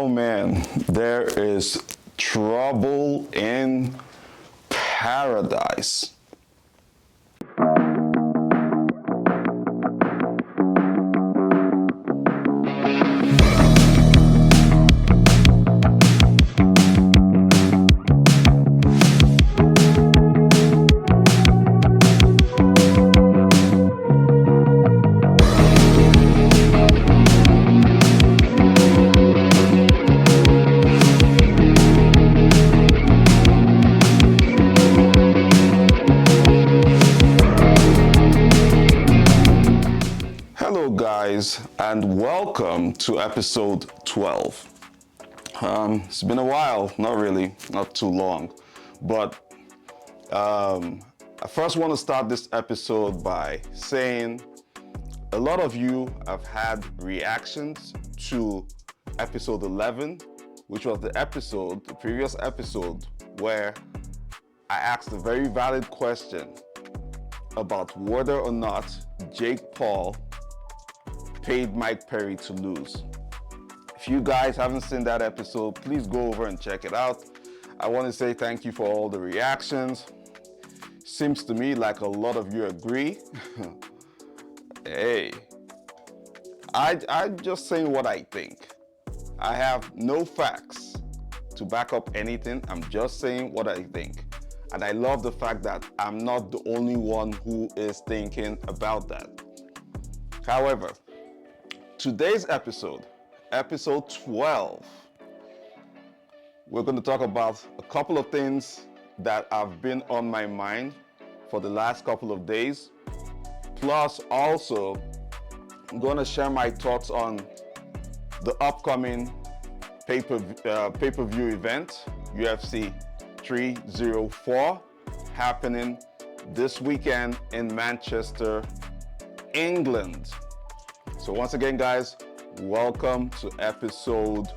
Oh man, there is trouble in paradise. Hello guys, and welcome to episode 12. It's been a while, not really, not too long, but I first want to start this episode by saying a lot of you have had reactions to episode 11, which was the previous episode, where I asked a very valid question about whether or not Jake Paul paid Mike Perry to lose. If you guys haven't seen that episode, please go over and check it out. I want to say thank you for all the reactions. Seems to me like a lot of you agree. Hey, I'm just saying what I think. I have no facts to back up anything. I'm just saying what I think. And I love the fact that I'm not the only one who is thinking about that. However, today's episode 12, we're going to talk about a couple of things that have been on my mind for the last couple of days. Plus, also, I'm going to share my thoughts on the upcoming pay-per-view event, UFC 304, happening this weekend in Manchester, England. So once again, guys, welcome to episode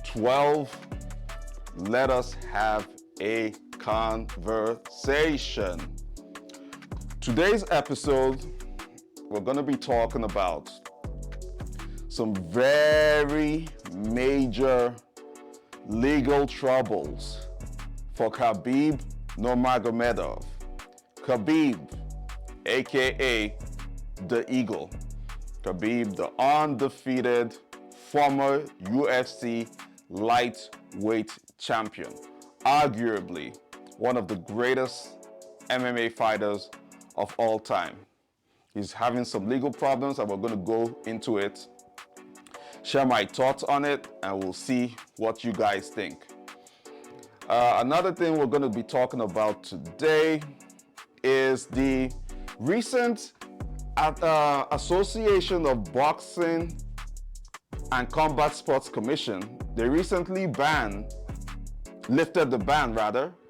12. Let us have a conversation. Today's episode, we're going to be talking about some very major legal troubles for Khabib Nurmagomedov. Khabib, aka the Eagle. Khabib, the undefeated former UFC lightweight champion, arguably one of the greatest MMA fighters of all time. He's having some legal problems and we're going to go into it, share my thoughts on it, and we'll see what you guys think. Another thing we're going to be talking about today is the recent Association of Boxing and Combat Sports Commission. They recently lifted the ban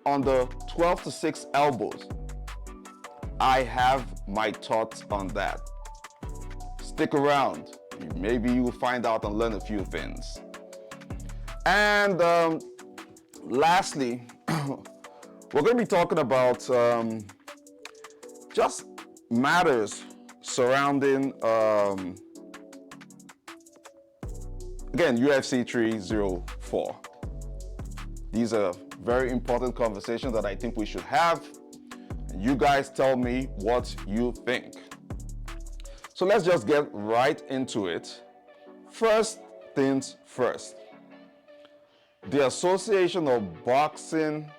on the 12 to 6 elbows. I have my thoughts on that. Stick around. Maybe you will find out and learn a few things. And lastly, we're going to be talking about just matters surrounding, again, UFC 304. These are very important conversations that I think we should have. You guys tell me what you think. So let's just get right into it. First things first. The Association of Boxing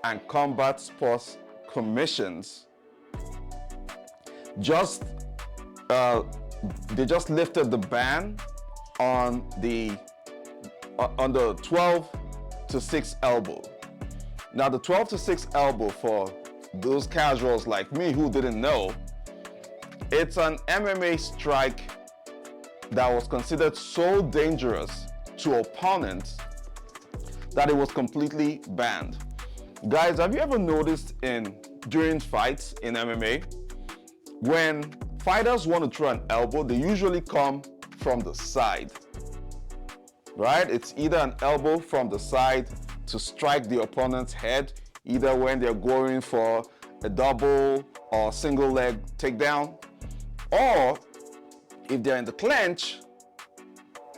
and Combat Sports Commissions they just lifted the ban on the 12 to 6 elbow. Now the 12 to 6 elbow, for those casuals like me who didn't know, it's an MMA strike that was considered so dangerous to opponents that it was completely banned. Guys, have you ever noticed during fights in MMA, when fighters want to throw an elbow, they usually come from the side, right? It's either an elbow from the side to strike the opponent's head, either when they're going for a double or single leg takedown, or if they're in the clinch,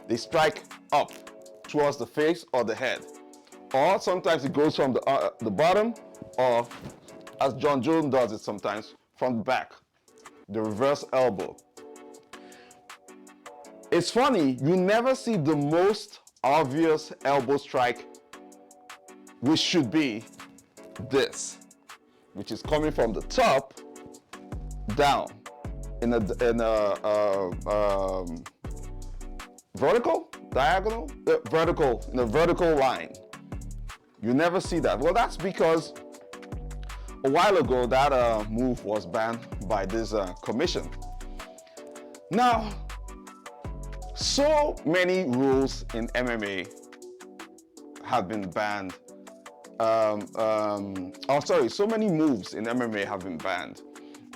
they strike up towards the face or the head. Or sometimes it goes from the bottom, or as Jon Jones does it sometimes, from the back, the reverse elbow. It's funny, you never see the most obvious elbow strike, which should be this, which is coming from the top down in a vertical, diagonal, vertical, in a vertical line. You never see that. Well, that's because a while ago that move was banned by this commission. Now, so many rules in MMA have been banned. So many moves in MMA have been banned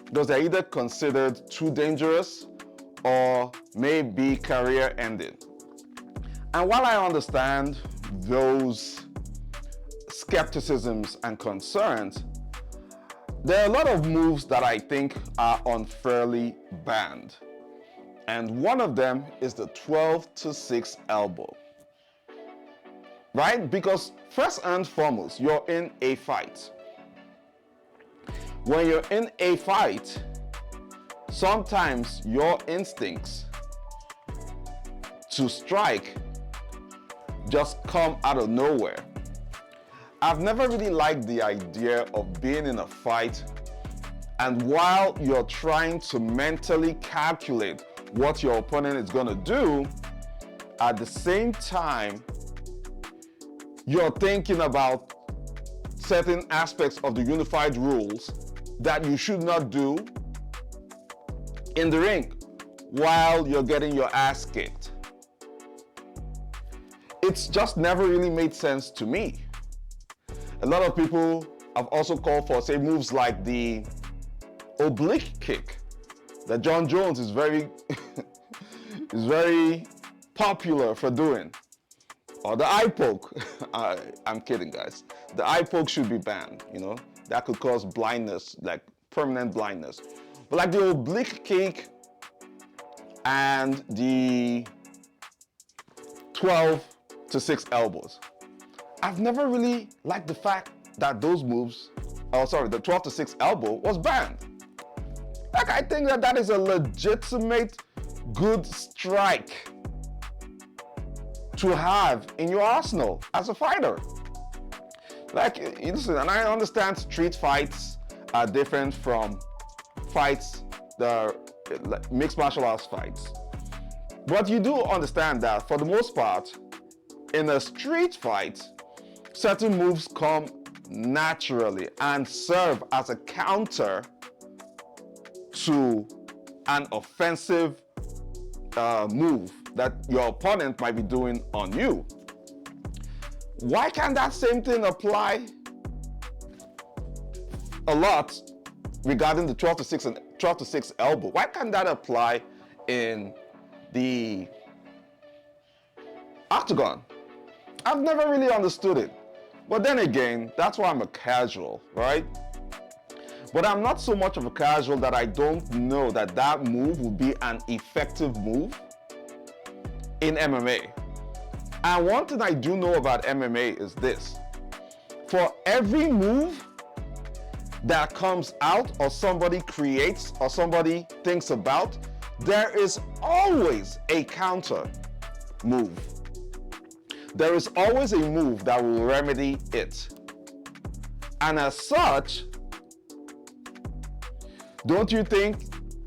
because they're either considered too dangerous or may be career ending. And while I understand those skepticisms and concerns, there are a lot of moves that I think are unfairly banned. And one of them is the 12-6 elbow. Right? Because first and foremost, you're in a fight. When you're in a fight, sometimes your instincts to strike just come out of nowhere. I've never really liked the idea of being in a fight, and while you're trying to mentally calculate what your opponent is going to do, at the same time, you're thinking about certain aspects of the unified rules that you should not do in the ring while you're getting your ass kicked. It's just never really made sense to me. A lot of people have also called for, say, moves like the oblique kick that Jon Jones is very popular for doing. Or the eye poke. I'm kidding, guys. The eye poke should be banned, you know. That could cause blindness, like permanent blindness. But like the oblique kick and the 12-6 elbows, I've never really liked the fact that those moves, the 12-6 elbow was banned. Like, I think that is a legitimate good strike to have in your arsenal as a fighter. Like, listen, and I understand street fights are different from fights that are mixed martial arts fights. But you do understand that for the most part, in a street fight, certain moves come naturally and serve as a counter to an offensive move that your opponent might be doing on you. Why can't that same thing apply a lot regarding the 12-6 and 12-6 elbow? Why can't that apply in the octagon? I've never really understood it. But then again, that's why I'm a casual, right? But I'm not so much of a casual that I don't know that that move will be an effective move in MMA. And one thing I do know about MMA is this. For every move that comes out or somebody creates or somebody thinks about, there is always a counter move. There is always a move that will remedy it. And as such, don't you think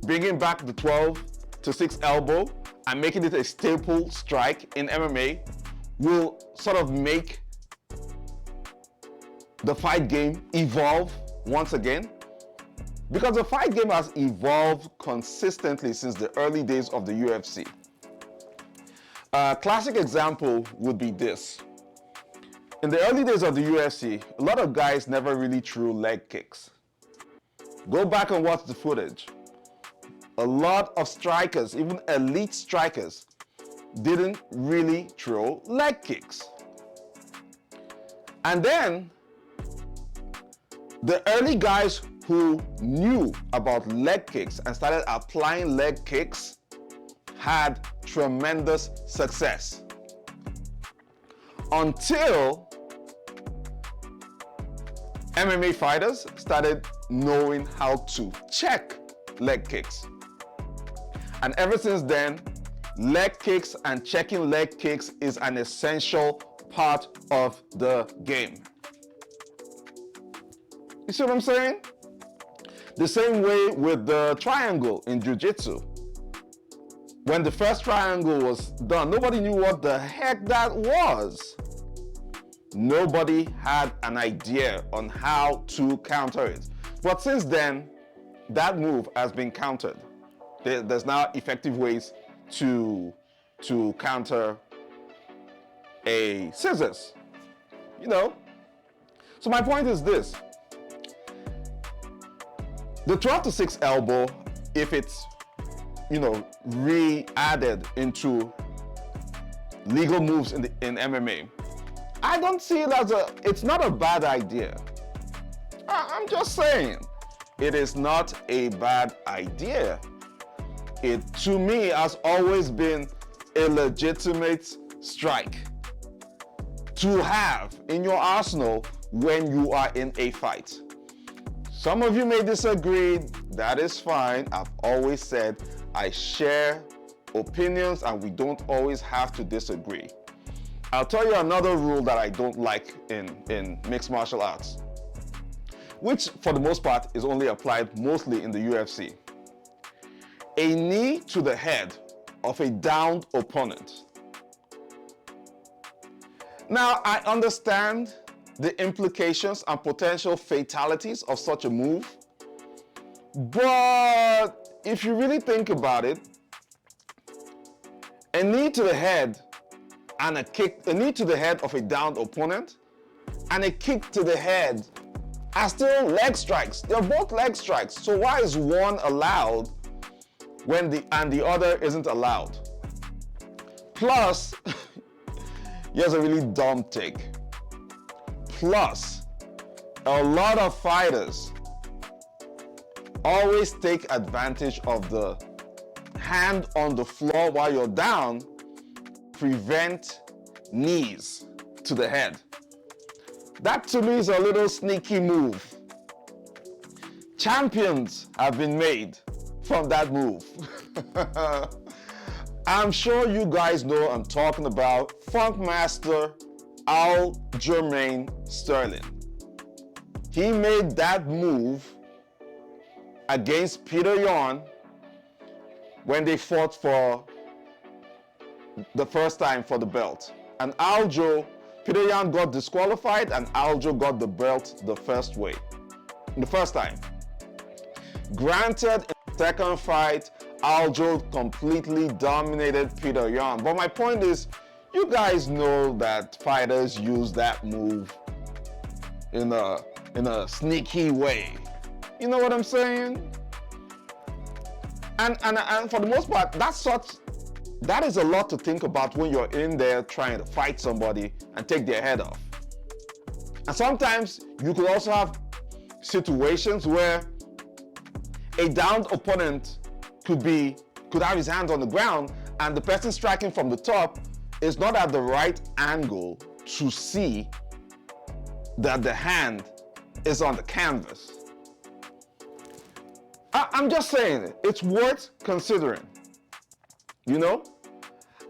bringing back the 12-6 elbow and making it a staple strike in MMA will sort of make the fight game evolve once again? Because the fight game has evolved consistently since the early days of the UFC. A classic example would be this. In the early days of the UFC, a lot of guys never really threw leg kicks. Go back and watch the footage. A lot of strikers, even elite strikers, didn't really throw leg kicks. And then, the early guys who knew about leg kicks and started applying leg kicks had tremendous success. until MMA fighters started knowing how to check leg kicks. And ever since then, leg kicks and checking leg kicks is an essential part of the game. You see what I'm saying? The same way with the triangle in jiu-jitsu. When the first triangle was done, nobody knew what the heck that was. Nobody had an idea on how to counter it. But since then, that move has been countered. There's now effective ways to counter a scissors, you know. So my point is this: the 12-6 elbow, if it's, you know, re-added into legal moves in MMA, I don't see it as it's not a bad idea. I'm just saying, it is not a bad idea. It, to me, has always been a legitimate strike to have in your arsenal when you are in a fight. Some of you may disagree, that is fine. I've always said I share opinions and we don't always have to disagree. I'll tell you another rule that I don't like in mixed martial arts, which for the most part is only applied mostly in the UFC. A knee to the head of a downed opponent. Now, I understand the implications and potential fatalities of such a move, but if you really think about it, a knee to the head and a knee to the head of a downed opponent and a kick to the head are still leg strikes. They're both leg strikes. So why is one allowed when the other isn't allowed? Plus, here's a really dumb take. Plus, a lot of fighters always take advantage of the hand on the floor while you're down, prevent knees to the head. That to me is a little sneaky move. Champions have been made from that move. I'm sure you guys know I'm talking about Funk Master Aljamain Sterling. He made that move against Peter Yan when they fought for the first time for the belt. And Peter Yan got disqualified and Aljo got the belt the first time. Granted, in the second fight, Aljo completely dominated Peter Yan. But my point is, you guys know that fighters use that move in a sneaky way. You know what I'm saying? And for the most part, that is a lot to think about when you're in there trying to fight somebody and take their head off. And sometimes you could also have situations where a downed opponent could have his hands on the ground and the person striking from the top is not at the right angle to see that the hand is on the canvas. I'm just saying, it's worth considering, you know?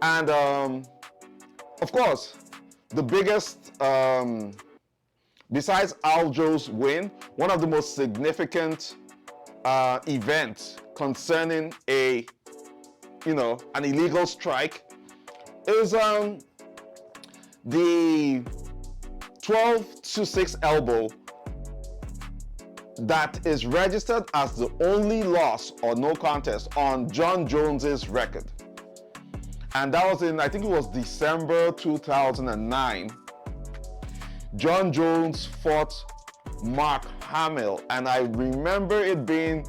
And of course, the biggest, besides Aljo's win, one of the most significant events concerning an illegal strike is the 12-6 elbow that is registered as the only loss or no contest on Jon Jones's record. And that was in, I think it was December 2009. Jon Jones fought Mark Hamill, and I remember it being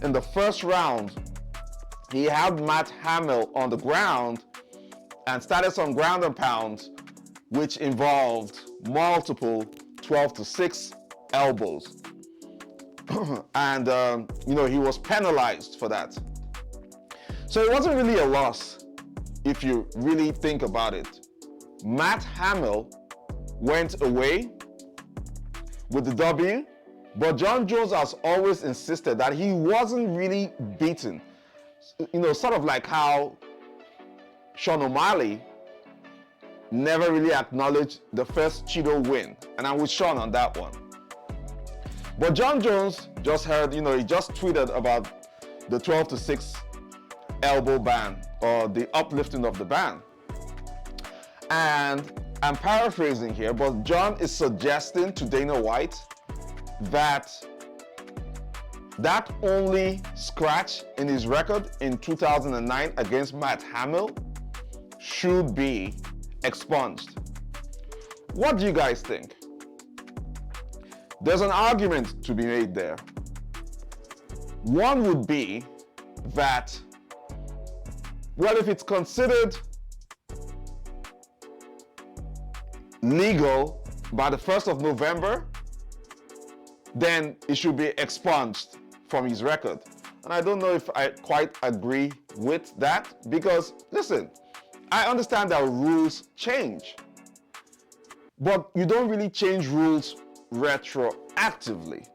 in the first round, he had Matt Hamill on the ground and started some ground and pounds, which involved multiple 12-6 elbows. And, he was penalized for that. So it wasn't really a loss if you really think about it. Matt Hamill went away with the W, but Jon Jones has always insisted that he wasn't really beaten. You know, sort of like how Sean O'Malley never really acknowledged the first Cheeto win, and I'm with Sean on that one. But Jon Jones just heard, you know, he just tweeted about the 12-6 elbow ban, or the uplifting of the ban. And I'm paraphrasing here, but Jon is suggesting to Dana White that that only scratch in his record in 2009 against Matt Hamill should be expunged. What do you guys think? There's an argument to be made there. One would be that, well, if it's considered legal by the 1st of November, then it should be expunged from his record. And I don't know if I quite agree with that, because listen, I understand that rules change, but you don't really change rules retroactively.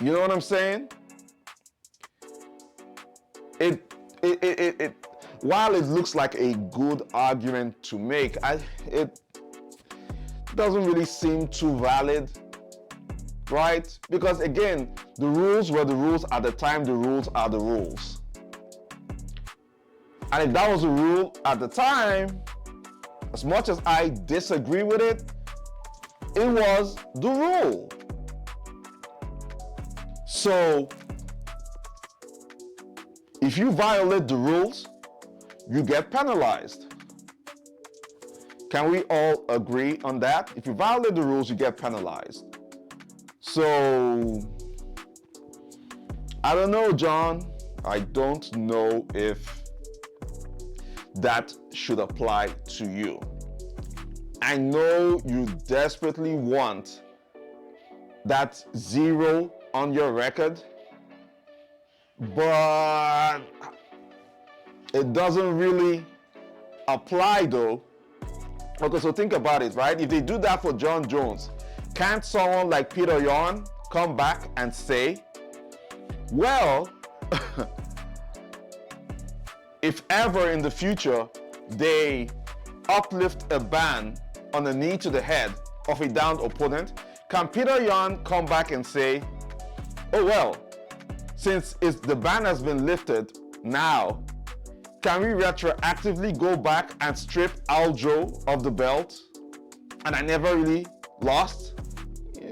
You know what I'm saying? While it looks like a good argument to make, it doesn't really seem too valid, right? Because again, the rules were the rules at the time the rules are the rules. And if that was a rule at the time, as much as I disagree with it, it was the rule. So, if you violate the rules, you get penalized. Can we all agree on that? If you violate the rules, you get penalized. So, I don't know, Jon. I don't know if that should apply to you. I know you desperately want that 0 on your record, but it doesn't really apply though. Okay, so think about it, right? If they do that for Jon Jones, can't someone like Peter Yan come back and say, well, if ever in the future they uplift a ban on a knee to the head of a downed opponent, can Peter Yan come back and say, oh well, since the ban has been lifted now, can we retroactively go back and strip Aljo of the belt? And I never really lost?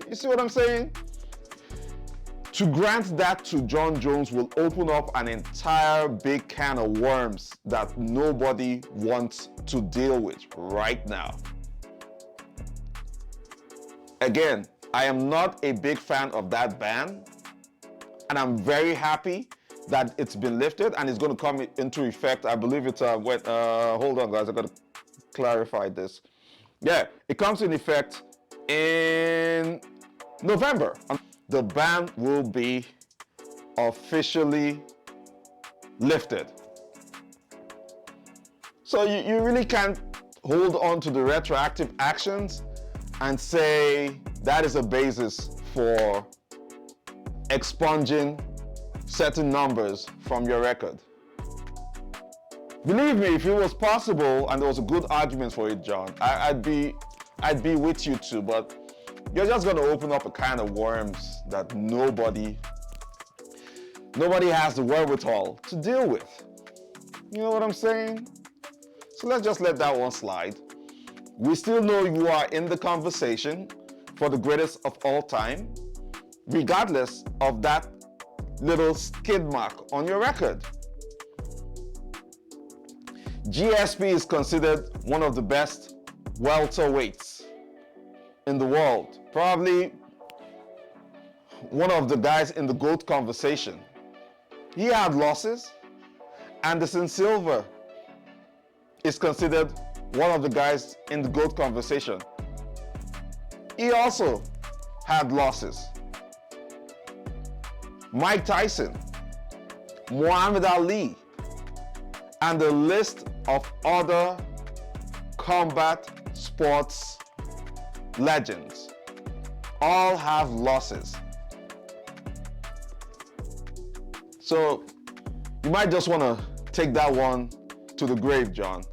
You see what I'm saying? To grant that to Jon Jones will open up an entire big can of worms that nobody wants to deal with right now. Again, I am not a big fan of that ban, and I'm very happy that it's been lifted and it's going to come into effect. I believe it's hold on guys, I got to clarify this. Yeah, it comes in effect in November. The ban will be officially lifted. So you really can't hold on to the retroactive actions and say that is a basis for expunging certain numbers from your record. Believe me, if it was possible and there was a good argument for it, Jon, I'd be with you too, but you're just going to open up a can of worms that nobody has the wherewithal to deal with. You know what I'm saying? So let's just let that one slide. We still know you are in the conversation for the greatest of all time, regardless of that little skid mark on your record. GSP is considered one of the best welterweights in the world. Probably one of the guys in the GOAT conversation. He had losses. Anderson Silva is considered one of the guys in the GOAT conversation. He also had losses. Mike Tyson, Muhammad Ali, and the list of other combat sports legends all have losses. So you might just want to take that one to the grave, John,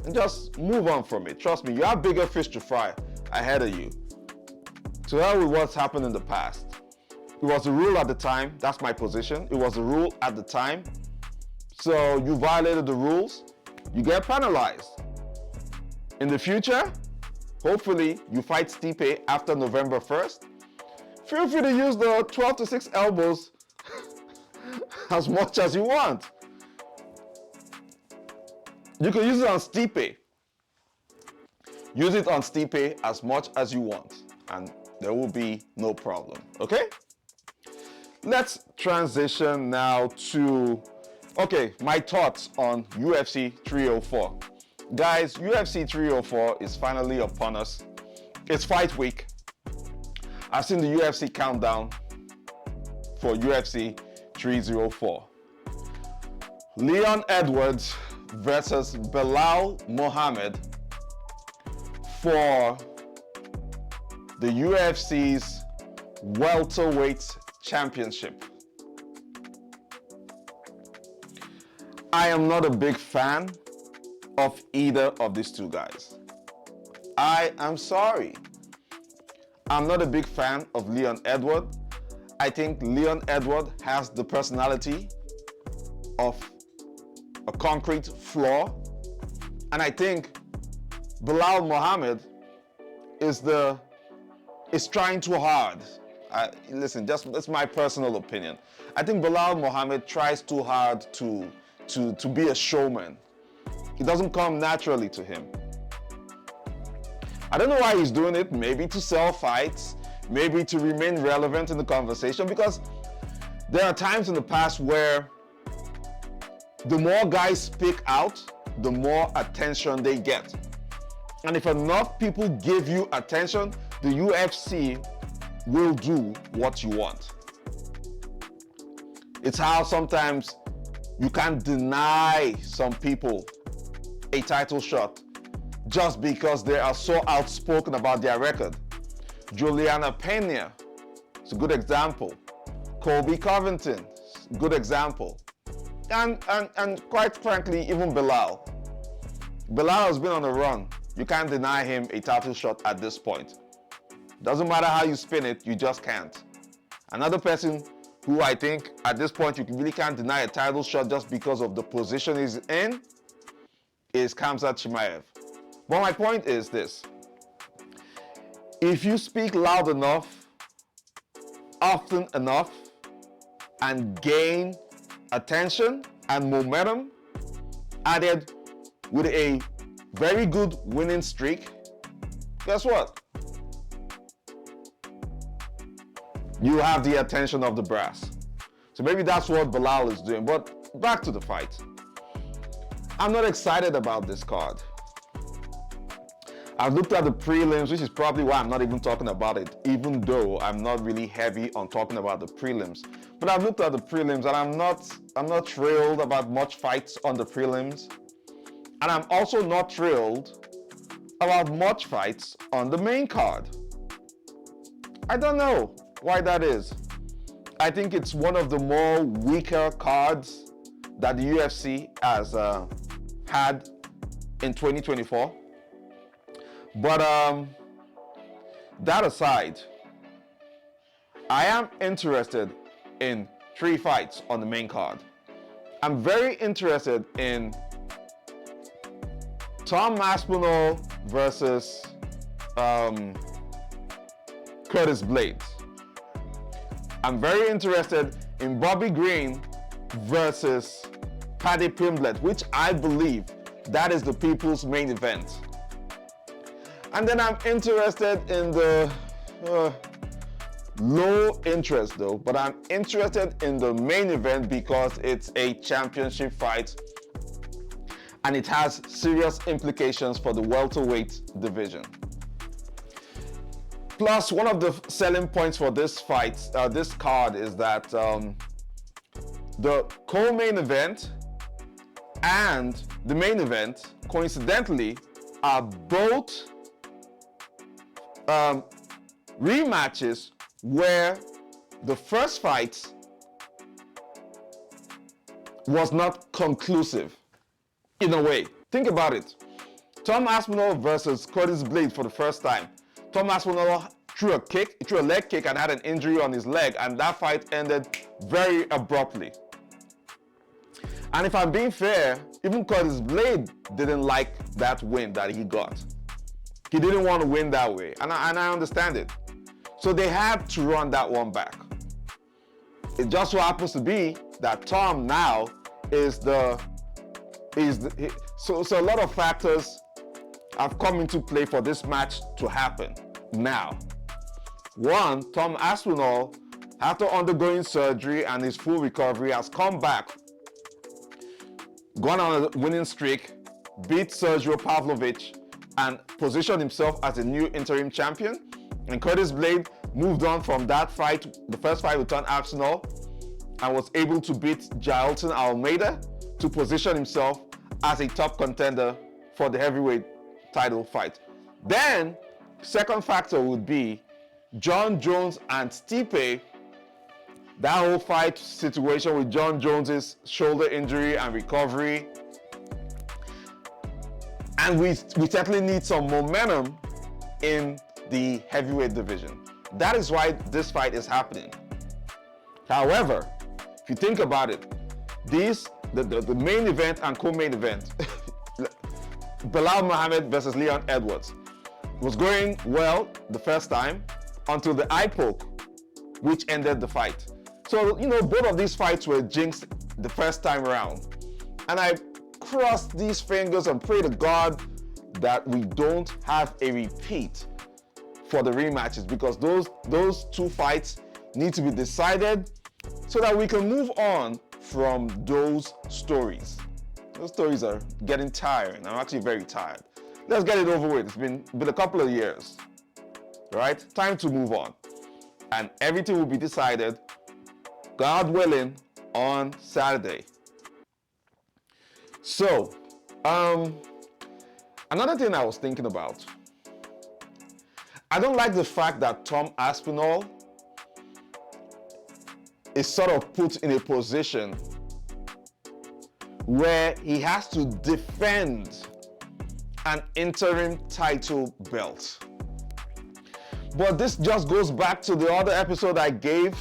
and just move on from it. Trust me, you have bigger fish to fry ahead of you. To hell with what's happened in the past. It was the rule at the time. That's my position. It was the rule at the time. So you violated the rules, you get penalized. In the future, hopefully you fight Stipe after November 1st. Feel free to use the 12 to 6 elbows as much as you want. You can use it on Stipe. Use it on Stipe as much as you want, and there will be no problem, okay? Let's transition now to, my thoughts on UFC 304. Guys, UFC 304 is finally upon us. It's fight week. I've seen the UFC countdown for UFC 304. Leon Edwards versus Belal Muhammad for the UFC's welterweight championship. I am not a big fan of either of these two guys. I am sorry. I'm not a big fan of Leon Edwards. I think Leon Edwards has the personality of a concrete floor. And I think Belal Muhammad is trying too hard. Listen, that's my personal opinion. I think Belal Muhammad tries too hard to be a showman. It doesn't come naturally to him. I don't know why he's doing it, maybe to sell fights, maybe to remain relevant in the conversation, because there are times in the past where the more guys speak out, the more attention they get. And if enough people give you attention, the UFC will do what you want. It's how sometimes you can't deny some people a title shot just because they are so outspoken about their record. Juliana Pena is a good example. Colby Covington, good example. And quite frankly, even Belal. Belal has been on the run. You can't deny him a title shot at this point. Doesn't matter how you spin it, you just can't. Another person who I think at this point you really can't deny a title shot just because of the position he's in is Khamzat Chimaev. But my point is this. If you speak loud enough, often enough, and gain attention and momentum added with a very good winning streak, guess what? You have the attention of the brass. So maybe that's what Belal is doing. But back to the fight. I'm not excited about this card. I've looked at the prelims, which is probably why I'm not even talking about it, even though I'm not really heavy on talking about the prelims. But I've looked at the prelims and I'm not thrilled about much fights on the prelims. And I'm also not thrilled about much fights on the main card. I don't know why that is. I think it's one of the more weaker cards that the UFC has had in 2024. But that aside, I am interested in 3 fights on the main card. I'm very interested in Tom Aspinall versus Curtis Blades. I'm very interested in Bobby Green versus Paddy Pimblett, which I believe that is the people's main event. And then I'm interested in the low interest though, but I'm interested in the main event because it's a championship fight and it has serious implications for the welterweight division. Plus, one of the selling points for this fight, this card, is that the co-main event and the main event, coincidentally, are both rematches where the first fight was not conclusive in a way. Think about it. Tom Aspinall versus Curtis Blade for the first time. Tom Aspinall threw a leg kick and had an injury on his leg, and that fight ended very abruptly. And if I'm being fair, even Curtis Blade didn't like that win that he got. He didn't want to win that way, and I understand it. So they had to run that one back. It just so happens to be that Tom now so a lot of factors have come into play for this match to happen now. One, Tom Aspinall, after undergoing surgery and his full recovery, has come back, gone on a winning streak, beat Sergio Pavlovich, and positioned himself as a new interim champion. And Curtis Blade moved on from that fight, the first fight with Tom Aspinall, and was able to beat Jailton Almeida to position himself as a top contender for the heavyweight title fight. Then, second factor would be Jon Jones and Stipe. That whole fight situation with Jon Jones's shoulder injury and recovery. And we certainly need some momentum in the heavyweight division. That is why this fight is happening. However, if you think about it, the main event and co-main event, Belal Muhammad versus Leon Edwards, was going well the first time until the eye poke, which ended the fight. So, both of these fights were jinxed the first time around. And I cross these fingers and pray to God that we don't have a repeat for the rematches, because those two fights need to be decided so that we can move on from those stories. Those stories are getting tiring. I'm actually very tired. Let's get it over with. It's been a couple of years, right? Time to move on. And everything will be decided, God willing, on Saturday. So, another thing I was thinking about, I don't like the fact that Tom Aspinall is sort of put in a position where he has to defend an interim title belt. But this just goes back to the other episode I gave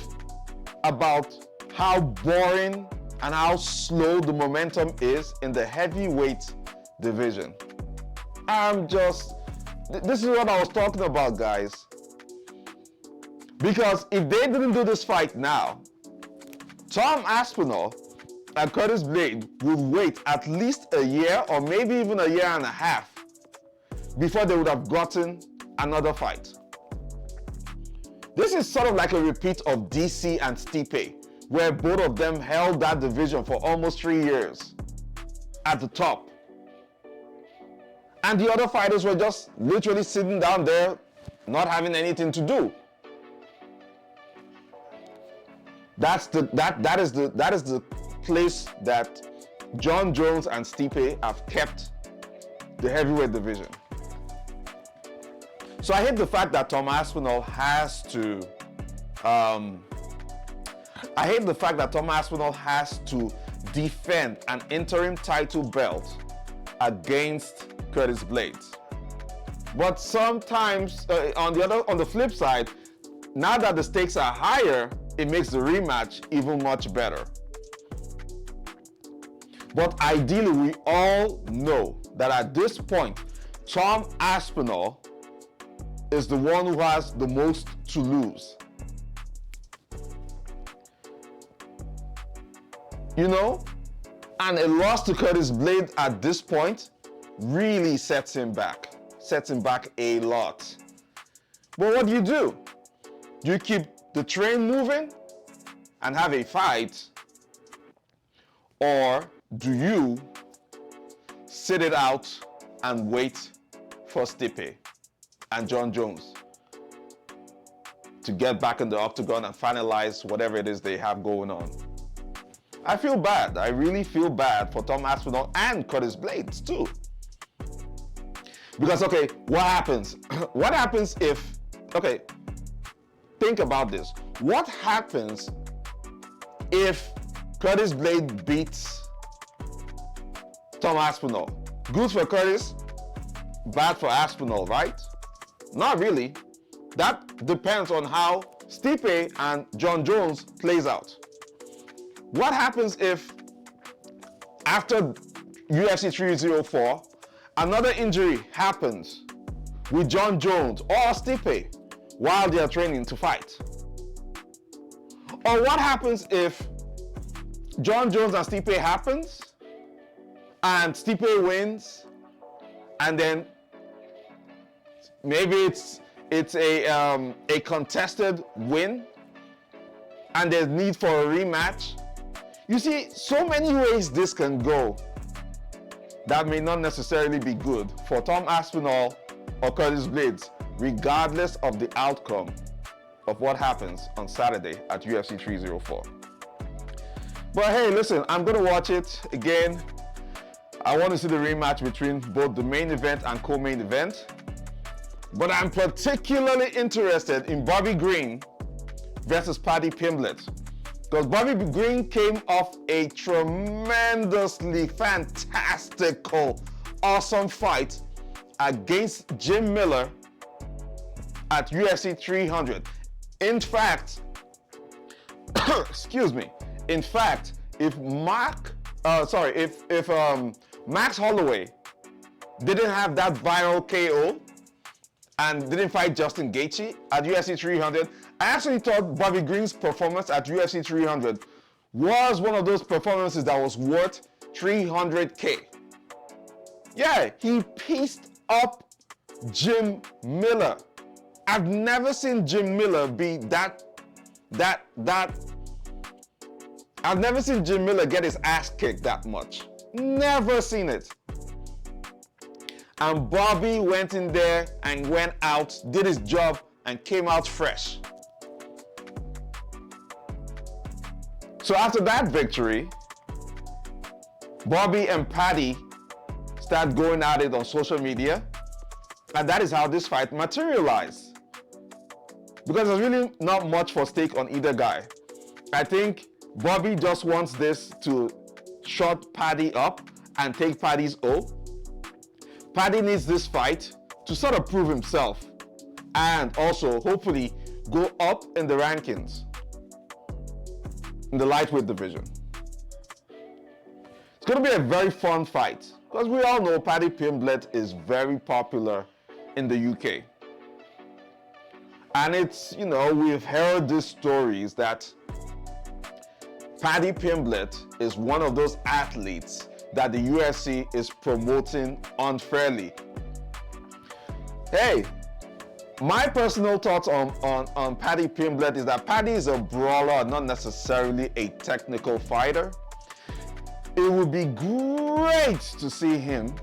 about how boring and how slow the momentum is in the heavyweight division. This is what I was talking about, guys. Because if they didn't do this fight now, Tom Aspinall and Curtis Blade would wait at least a year or maybe even a year and a half before they would have gotten another fight. This is sort of like a repeat of DC and Stipe, where both of them held that division for almost 3 years at the top. And the other fighters were just literally sitting down there, not having anything to do. That is the place that Jon Jones and Stipe have kept the heavyweight division. So I hate the fact that Tom Aspinall has to defend an interim title belt against Curtis Blades. But sometimes, on the flip side, now that the stakes are higher, it makes the rematch even much better. But ideally, we all know that at this point, Tom Aspinall is the one who has the most to lose. And a loss to Curtis Blade at this point really sets him back a lot. But what do? Do you keep the train moving and have a fight, or do you sit it out and wait for Stipe and Jon Jones to get back in the octagon and finalize whatever it is they have going on? I feel bad. I really feel bad for Tom Aspinall and Curtis Blades too. Because, okay, what happens? What happens if, okay, think about this. What happens if Curtis Blade beats Tom Aspinall? Good for Curtis, bad for Aspinall, right? Not really. That depends on how Stipe and Jon Jones plays out. What happens if after UFC 304, another injury happens with Jon Jones or Stipe while they are training to fight? Or what happens if Jon Jones and Stipe happens and Stipe wins, and then maybe it's a contested win and there's need for a rematch? You see, so many ways this can go that may not necessarily be good for Tom Aspinall or Curtis Blades, regardless of the outcome of what happens on Saturday at UFC 304. But hey, listen, I'm gonna watch it again. I want to see the rematch between both the main event and co-main event. But I'm particularly interested in Bobby Green versus Paddy Pimblett, because Bobby Green came off a tremendously fantastical, awesome fight against Jim Miller at UFC 300. In fact, excuse me. In fact, if Max Holloway didn't have that viral KO and didn't fight Justin Gaethje at UFC 300, I actually thought Bobby Green's performance at UFC 300 was one of those performances that was worth $300K. Yeah, he pieced up Jim Miller. I've never seen Jim Miller be I've never seen Jim Miller get his ass kicked that much. Never seen it. And Bobby went in there and went out, did his job, and came out fresh. So after that victory, Bobby and Paddy start going at it on social media, and that is how this fight materialized. Because there's really not much for stake on either guy. I think Bobby just wants this to shut Paddy up and take Paddy's O. Paddy needs this fight to sort of prove himself and also hopefully go up in the rankings in the lightweight division. It's going to be a very fun fight because we all know Paddy Pimblett is very popular in the UK. And it's, you know, we've heard these stories that Paddy Pimblett is one of those athletes that the UFC is promoting unfairly. Hey, my personal thoughts on Paddy Pimblett is that Paddy is a brawler, not necessarily a technical fighter. It would be great to see him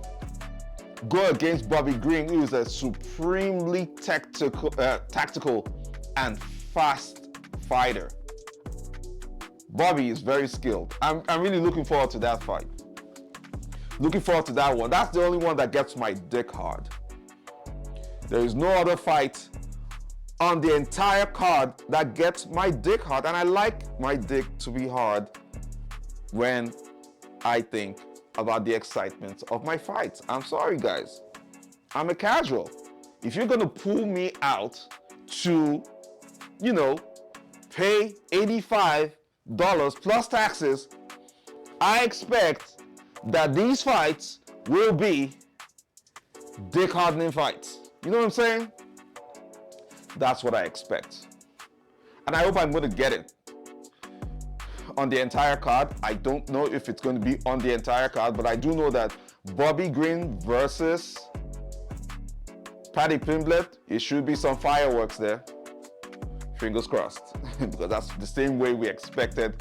go against Bobby Green, who is a supremely tactical and fast fighter. Bobby is very skilled. I'm really looking forward to that fight. Looking forward to that one. That's the only one that gets my dick hard. There is no other fight on the entire card that gets my dick hard. And I like my dick to be hard when I think about the excitement of my fights. I'm sorry, guys. I'm a casual. If you're gonna pull me out to, you know, pay $85 plus taxes, I expect that these fights will be dick hardening fights. You know what I'm saying? That's what I expect. And I hope I'm going to get it on the entire card. I don't know if it's going to be on the entire card, but I do know that Bobby Green versus Paddy Pimblett, it should be some fireworks there. Fingers crossed. Because that's the same way we expected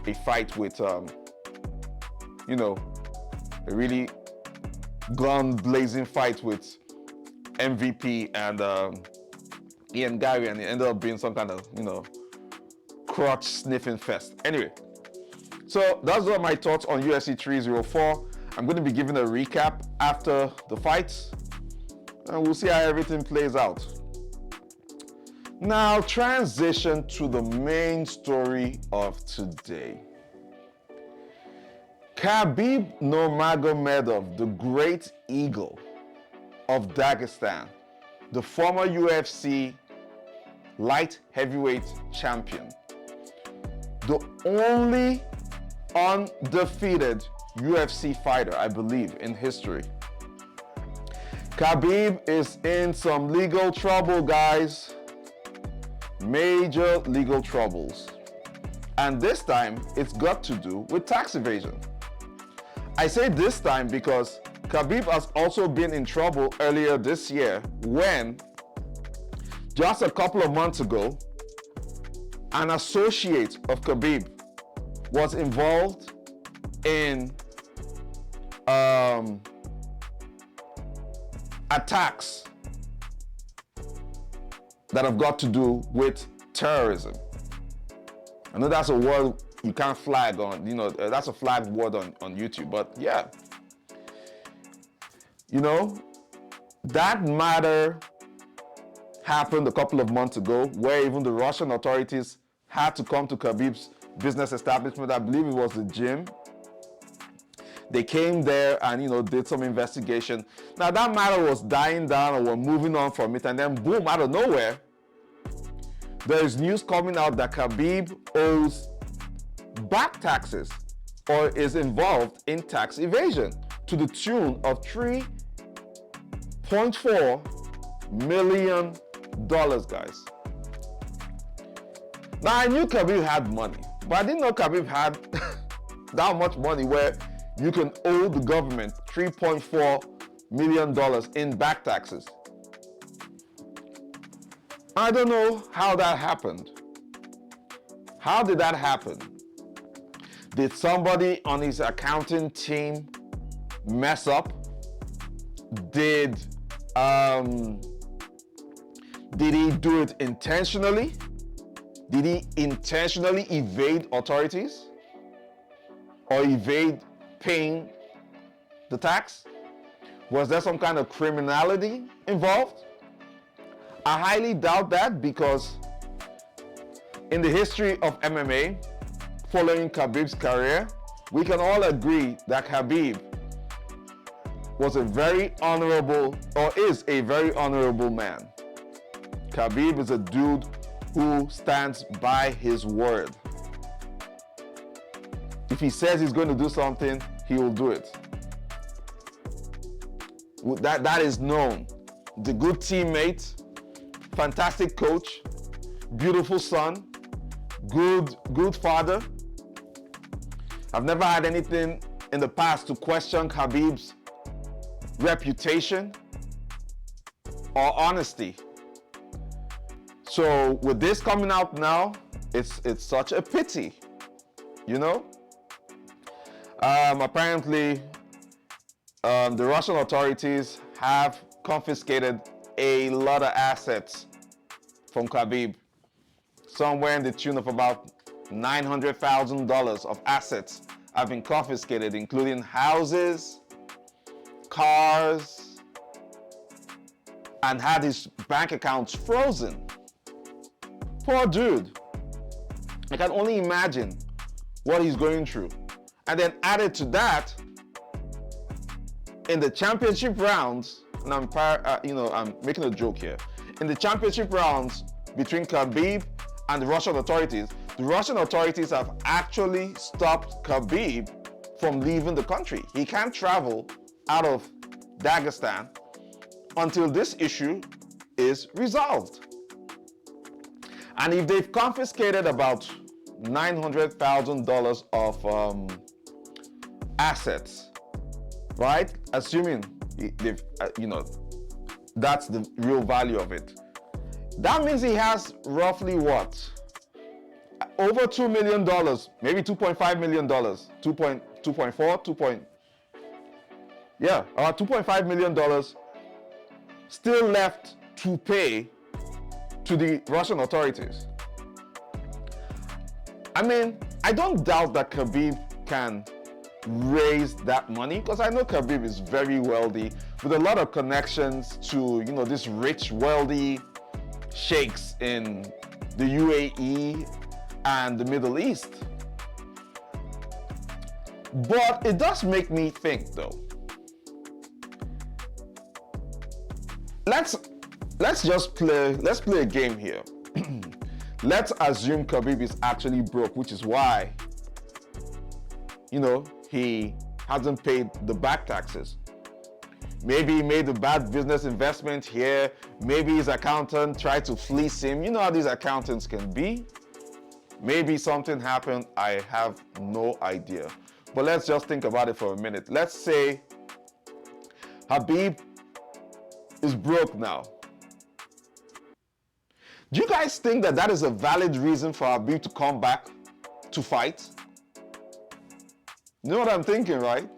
a fight with, you know, a really gun-blazing fight with MVP and Ian Gary, and it ended up being some kind of, you know, crotch sniffing fest. Anyway, so those are my thoughts on UFC 304. I'm going to be giving a recap after the fights. and we'll see how everything plays out. Now, transition to the main story of today. Khabib Nurmagomedov, the great eagle of Dagestan, the former UFC light heavyweight champion, the only undefeated UFC fighter, I believe, in history. Kahbib is in some legal trouble, guys. Major legal troubles. And this time, it's got to do with tax evasion. I say this time because Khabib has also been in trouble earlier this year when, just a couple of months ago, an associate of Khabib was involved in attacks that have got to do with terrorism. I know that's a word you can't flag on, that's a flagged word on YouTube, but yeah. That matter happened a couple of months ago where even the Russian authorities had to come to Khabib's business establishment. I believe it was the gym. They came there and, did some investigation. Now that matter was dying down or we're moving on from it, and then boom, out of nowhere, there is news coming out that Khabib owes back taxes or is involved in tax evasion to the tune of $3.4 million, guys. Now I knew Khabib had money, but I didn't know Khabib had that much money where you can owe the government $3.4 million in back taxes. I don't know how that happened. How did that happen? Did somebody on his accounting team mess up? Did he do it intentionally? Did he intentionally evade authorities or evade paying the tax? Was there some kind of criminality involved? I highly doubt that, because in the history of MMA, following Khabib's career, we can all agree that Khabib was a very honorable, or is a very honorable man. Khabib is a dude who stands by his word. If he says he's going to do something, he will do it. That is known. The good teammate, fantastic coach, beautiful son, good father. I've never had anything in the past to question Khabib's reputation or honesty. So with this coming out now, it's such a pity, Apparently, the Russian authorities have confiscated a lot of assets from Khabib, somewhere in the tune of about $900,000 of assets have been confiscated, including houses, cars, and had his bank accounts frozen. Poor dude. I can only imagine what he's going through. And then added to that, in the championship rounds, and I'm making a joke here. In the championship rounds between Khabib and the Russian authorities have actually stopped Khabib from leaving the country. He can't travel out of Dagestan until this issue is resolved. And if they've confiscated about $900,000 of assets, right? Assuming they've, that's the real value of it. That means he has roughly what? Over $2 million, maybe $2.5 million, 2.4, about $2.5 million still left to pay to the Russian authorities. I mean, I don't doubt that Khabib can raise that money, because I know Khabib is very wealthy, with a lot of connections to, you know, this rich, wealthy sheikhs in the UAE and the Middle East. But it does make me think, though. Let's play a game here. Let's assume Khabib is actually broke, which is why, you know, he hasn't paid the back taxes. Maybe he made a bad business investment here. Maybe his accountant tried to fleece him. You know how these accountants can be. Maybe something happened. I have no idea. But let's just think about it for a minute. Let's say Khabib is broke now. Do you guys think that that is a valid reason for Khabib to come back to fight? You know what I'm thinking, right?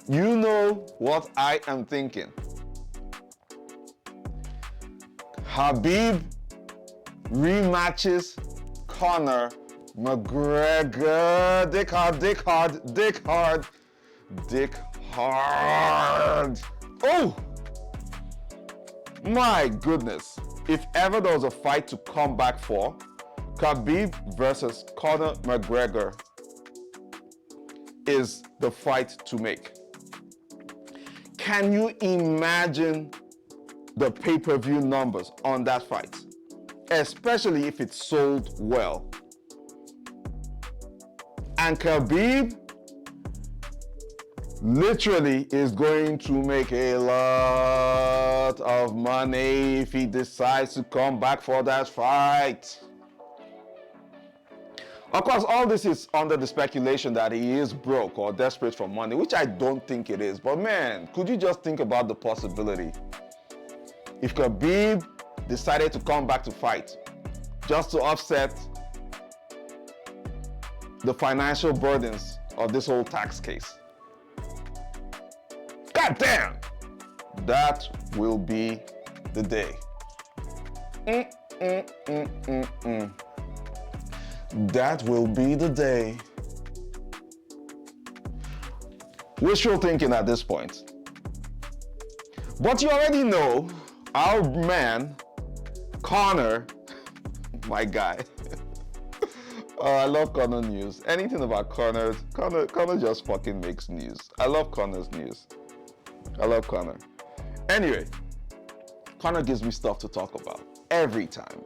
You know what I am thinking. Khabib rematches Conor McGregor. Dick hard, dick hard, dick hard, dick hard. Oh! My goodness. If ever there was a fight to come back for, Khabib versus Conor McGregor is the fight to make. Can you imagine the pay-per-view numbers on that fight? Especially if it sold well. And Khabib literally is going to make a lot of money if he decides to come back for that fight. Of course, all this is under the speculation that he is broke or desperate for money, which I don't think it is. But man, could you just think about the possibility? If Khabib decided to come back to fight just to offset the financial burdens of this whole tax case. God damn! That will be the day. That will be the day. Wishful thinking at this point. But you already know our man, Conor, my guy. Oh, I love Conor news. Anything about Conor just fucking makes news. I love Conor's news. I love Conor. Anyway, Conor gives me stuff to talk about every time.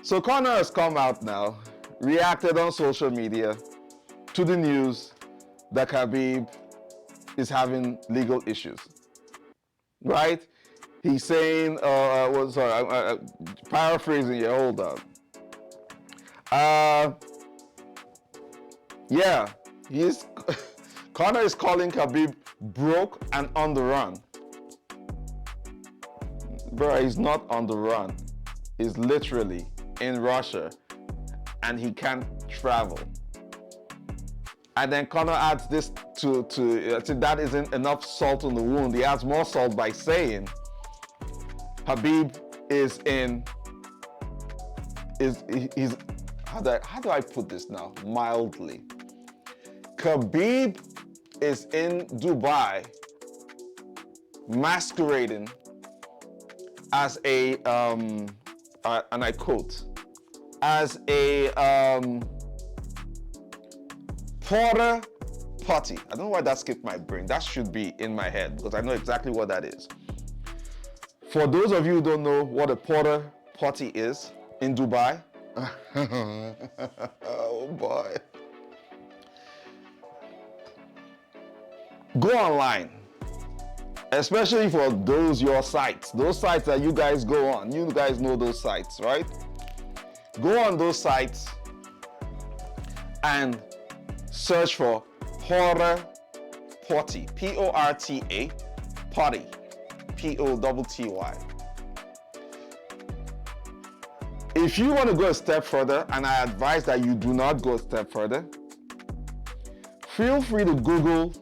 So Conor has come out now, reacted on social media to the news that Khabib is having legal issues, right? He's saying, paraphrasing here, hold on. Conor is calling Khabib broke and on the run. Bro, he's not on the run. He's literally in Russia and he can't travel. And then Conor adds this to that isn't enough salt on the wound. He adds more salt by saying Khabib how do I put this now? Mildly. Khabib is in Dubai masquerading as a, and I quote, as a porter potty. I don't know why that skipped my brain. That should be in my head because I know exactly what that is. For those of you who don't know what a porter potty is in Dubai, oh boy. Go online, especially for those sites that you guys go on. You guys know those sites, right? Go on those sites and search for porter potty, P-O-R-T-A, potty, P-O-T-T-Y. If you want to go a step further, and I advise that you do not go a step further, feel free to Google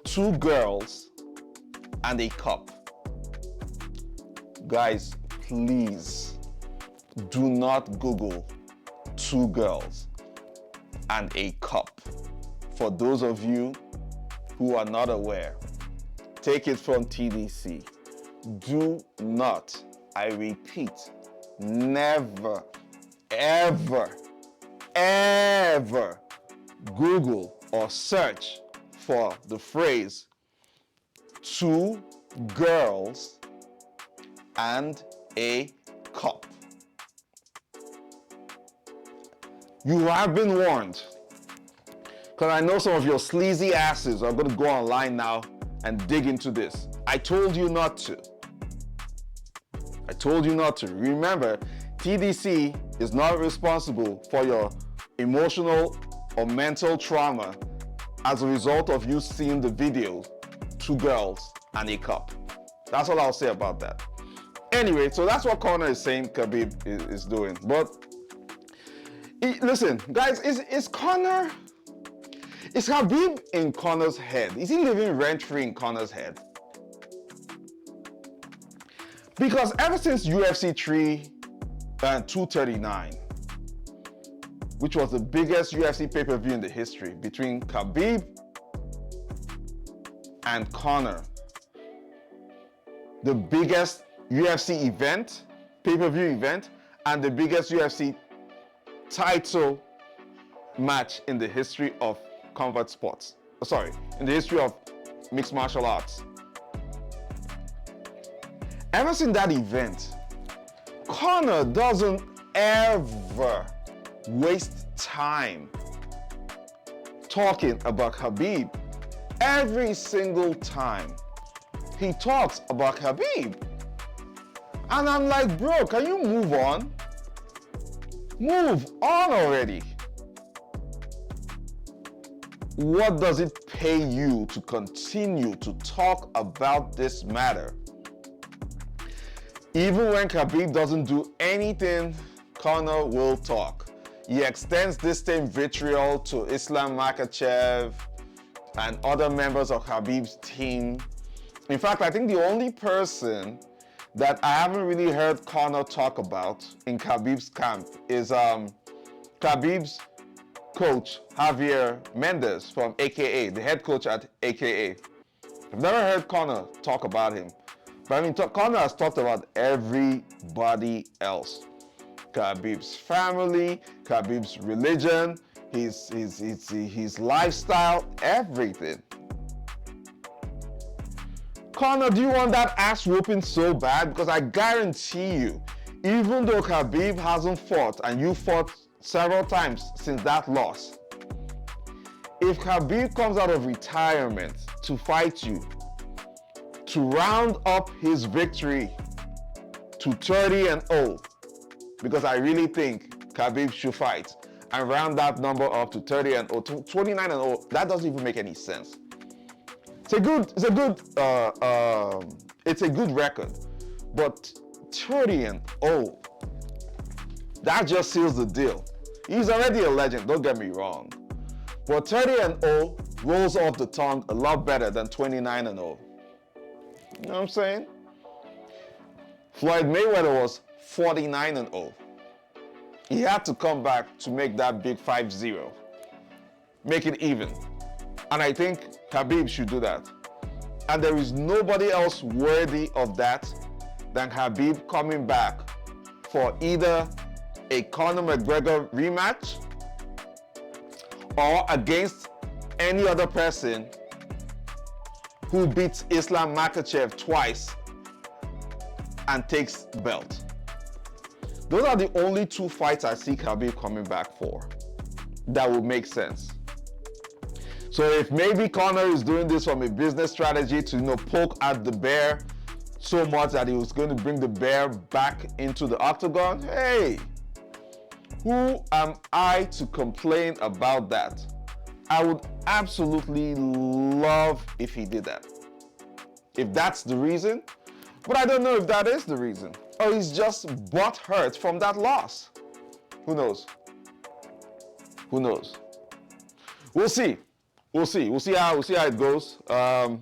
2 girls and a cup. Guys, please do not Google 2 girls and a cup. For those of you who are not aware, take it from TDC. Do not, I repeat, never, ever, ever Google or search for the phrase two girls and a cup. You have been warned. Because I know some of your sleazy asses are going to go online now and dig into this. I told you not to. I told you not to. Remember, TDC is not responsible for your emotional or mental trauma as a result of you seeing the video, two girls and a cup. That's all I'll say about that. Anyway, so that's what Conor is saying Khabib is doing. But listen, guys, is Khabib in Conor's head? Is he living rent-free in Conor's head? Because ever since UFC 239, which was the biggest UFC pay-per-view in the history between Khabib and Conor, the biggest UFC event, pay-per-view event, and the biggest UFC title match in the history of combat sports. Sorry, in the history of mixed martial arts. Ever since that event, Conor doesn't ever waste time talking about Khabib. Every single time he talks about Khabib. And I'm like, bro, can you move on? Move on already. What does it pay you to continue to talk about this matter? Even when Khabib doesn't do anything, Conor will talk. He extends this same vitriol to Islam Makhachev and other members of Khabib's team. In fact, I think the only person that I haven't really heard Conor talk about in Khabib's camp is Khabib's coach, Javier Mendez from AKA, the head coach at AKA. I've never heard Conor talk about him. But I mean, Conor has talked about everybody else. Khabib's family, Khabib's religion, his lifestyle, everything. Conor, do you want that ass whooping so bad? Because I guarantee you, even though Khabib hasn't fought, and you fought several times since that loss, if Khabib comes out of retirement to fight you, to round up his victory to 30-0, because I really think Khabib should fight and round that number up to 30-0, to 29-0, that doesn't even make any sense. It's a good record, but 30-0, that just seals the deal. He's already a legend, don't get me wrong, but 30-0 rolls off the tongue a lot better than 29-0. You know what I'm saying? Floyd Mayweather was 49-0. He had to come back to make that big 5-0. Make it even. And I think Khabib should do that. And there is nobody else worthy of that than Khabib coming back for either a Conor McGregor rematch or against any other person who beats Islam Makhachev twice and takes the belt. Those are the only two fights I see Khabib coming back for that would make sense. So if maybe Conor is doing this from a business strategy to, poke at the bear so much that he was going to bring the bear back into the octagon, hey, who am I to complain about that? I would absolutely love if he did that. If that's the reason. But I don't know if that is the reason. Or he's just butthurt from that loss. Who knows? Who knows? We'll see. We'll see. We'll see how it goes. Oh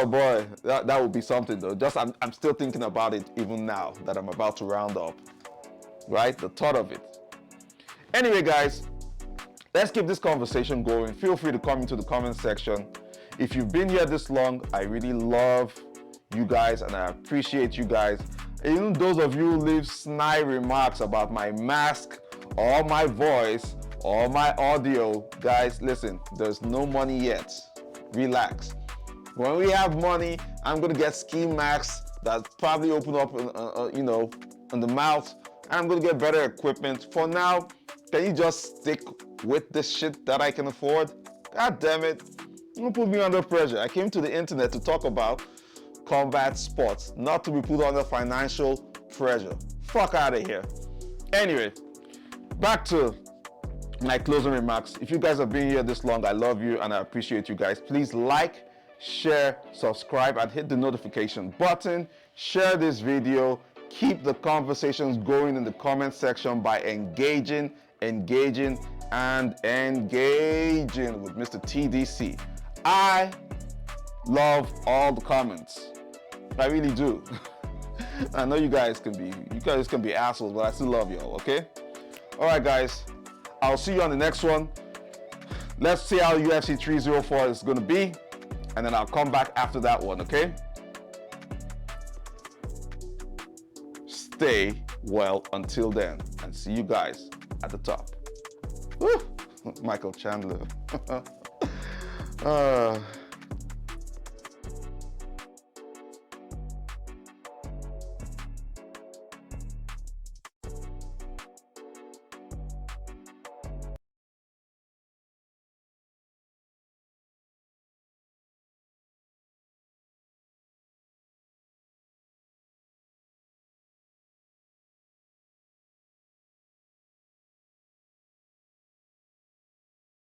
boy, that would be something though. I'm still thinking about it even now that I'm about to round up. Right? The thought of it. Anyway, guys, let's keep this conversation going. Feel free to come into the comment section. If you've been here this long, I really love you guys and I appreciate you guys. Even those of you who leave snide remarks about my mask or my voice or my audio, guys, listen, there's no money yet. Relax. When we have money, I'm gonna get ski masks that probably open up, in the mouth. I'm gonna get better equipment. For now, can you just stick with the shit that I can afford? God damn it. Don't put me under pressure. I came to the internet to talk about combat sports, not to be put under financial pressure. Fuck out of here. Anyway, back to my closing remarks. If you guys have been here this long, I love you and I appreciate you guys. Please like, share, subscribe, and hit the notification button. Share this video. Keep the conversations going in the comment section by engaging with Mr. TDC. I love all the comments. I really do. I know you guys can be assholes, but I still love y'all, okay? All right, guys. I'll see you on the next one. Let's see how UFC 304 is going to be, and then I'll come back after that one, okay? Stay well until then, and see you guys at the top. Woo! Michael Chandler.